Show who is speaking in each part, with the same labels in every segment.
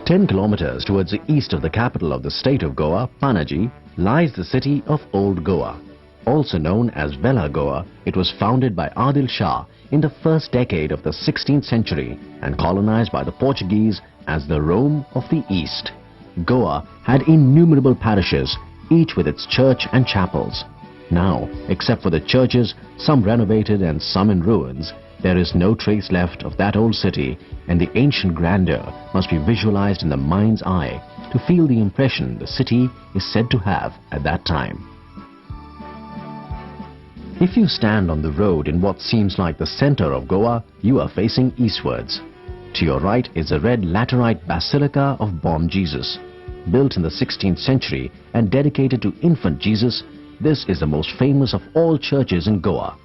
Speaker 1: 10 kilometers towards the east of the capital of the state of Goa, Panaji, lies the city of Old Goa. Also known as Vela Goa, it was founded by Adil Shah in the first decade of the 16th century and colonized by the Portuguese as the Rome of the East. Goa had innumerable parishes, each with its church and chapels. Now, except for the churches, some renovated and some in ruins, there is no trace left of that old city, and the ancient grandeur must be visualized in the mind's eye to feel the impression the city is said to have at that time. If you stand on the road in what seems like the center of Goa, you are facing eastwards. To your right is the red laterite Basilica of Bom Jesus. Built in the 16th century and dedicated to infant Jesus, this is the most famous of all churches in Goa.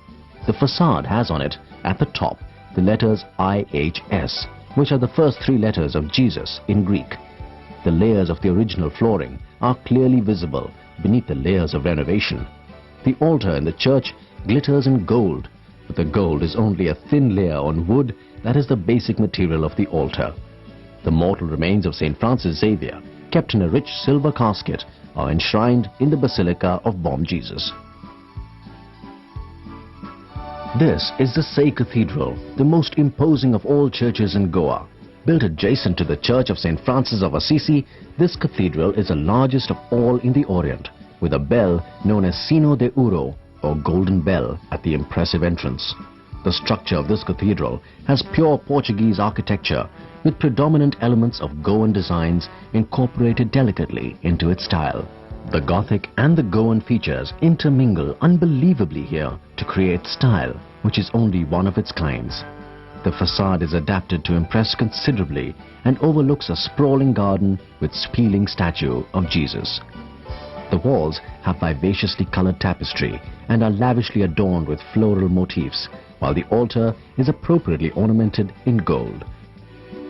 Speaker 1: The facade has on it, at the top, the letters IHS, which are the first three letters of Jesus in Greek. The layers of the original flooring are clearly visible beneath the layers of renovation. The altar in the church glitters in gold, but the gold is only a thin layer on wood that is the basic material of the altar. The mortal remains of St. Francis Xavier, kept in a rich silver casket, are enshrined in the Basilica of Bom Jesus. This is the Say Cathedral, the most imposing of all churches in Goa. Built adjacent to the Church of St. Francis of Assisi, this cathedral is the largest of all in the Orient, with a bell known as Sino de Oro, or Golden Bell, at the impressive entrance. The structure of this cathedral has pure Portuguese architecture, with predominant elements of Goan designs incorporated delicately into its style. The Gothic and the Goan features intermingle unbelievably here to create style, which is only one of its kinds. The facade is adapted to impress considerably and overlooks a sprawling garden with spieling statue of Jesus. The walls have vivaciously colored tapestry and are lavishly adorned with floral motifs, while the altar is appropriately ornamented in gold.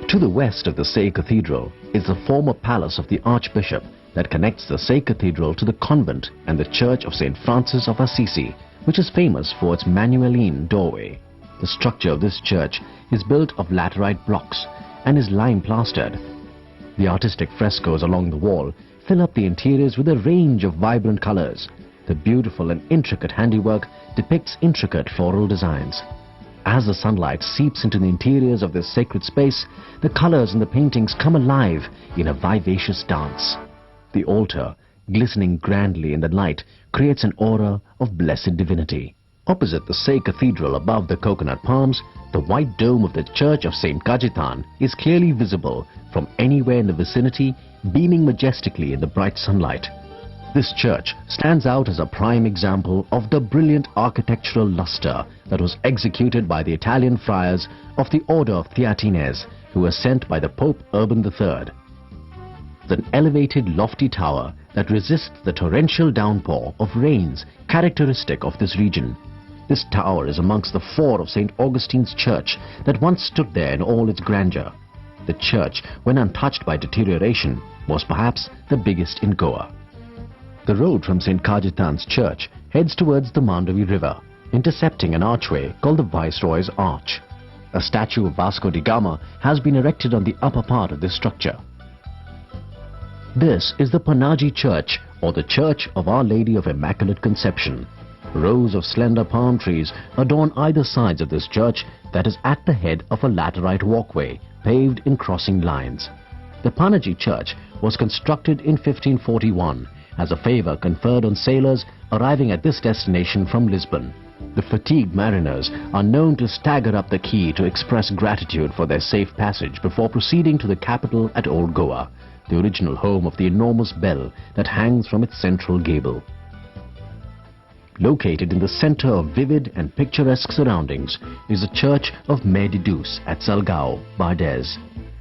Speaker 1: To the west of the Say Cathedral is the former palace of the Archbishop that connects the Say Cathedral to the convent and the Church of St. Francis of Assisi, which is famous for its Manueline doorway. The structure of this church is built of laterite blocks and is lime plastered. The artistic frescoes along the wall fill up the interiors with a range of vibrant colors. The beautiful and intricate handiwork depicts intricate floral designs. As the sunlight seeps into the interiors of this sacred space, the colors in the paintings come alive in a vivacious dance. The altar, glistening grandly in the light, creates an aura of blessed divinity. Opposite the Say Cathedral above the coconut palms, the white dome of the Church of St. Cajetan is clearly visible from anywhere in the vicinity, beaming majestically in the bright sunlight. This church stands out as a prime example of the brilliant architectural luster that was executed by the Italian friars of the Order of Theatines, who were sent by the Pope Urban III. An elevated lofty tower that resists the torrential downpour of rains characteristic of this region. This tower is amongst the four of St. Augustine's Church that once stood there in all its grandeur. The church, when untouched by deterioration, was perhaps the biggest in Goa. The road from St. Cajetan's Church heads towards the Mandavi River, intercepting an archway called the Viceroy's Arch. A statue of Vasco da Gama has been erected on the upper part of this structure. This is the Panaji Church, or the Church of Our Lady of Immaculate Conception. Rows of slender palm trees adorn either sides of this church that is at the head of a laterite walkway paved in crossing lines. The Panaji Church was constructed in 1541 as a favor conferred on sailors arriving at this destination from Lisbon. The fatigued mariners are known to stagger up the quay to express gratitude for their safe passage before proceeding to the capital at Old Goa, the original home of the enormous bell that hangs from its central gable. Located in the center of vivid and picturesque surroundings is the Church of Medusa at Salgao, Bardez.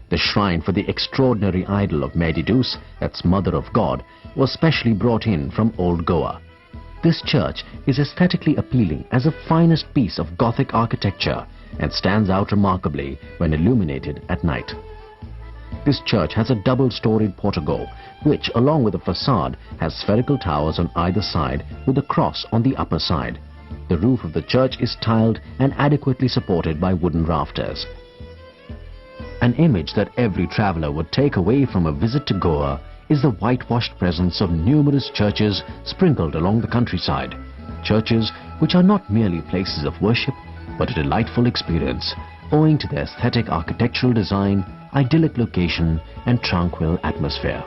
Speaker 1: The shrine for the extraordinary idol of Medusa, that's Mother of God, was specially brought in from Old Goa. This church is aesthetically appealing as the finest piece of Gothic architecture and stands out remarkably when illuminated at night. This church has a double-storied portico, which, along with the facade, has spherical towers on either side with a cross on the upper side. The roof of the church is tiled and adequately supported by wooden rafters. An image that every traveler would take away from a visit to Goa is the whitewashed presence of numerous churches sprinkled along the countryside. Churches which are not merely places of worship, but a delightful experience, owing to their aesthetic architectural design, idyllic location and tranquil atmosphere.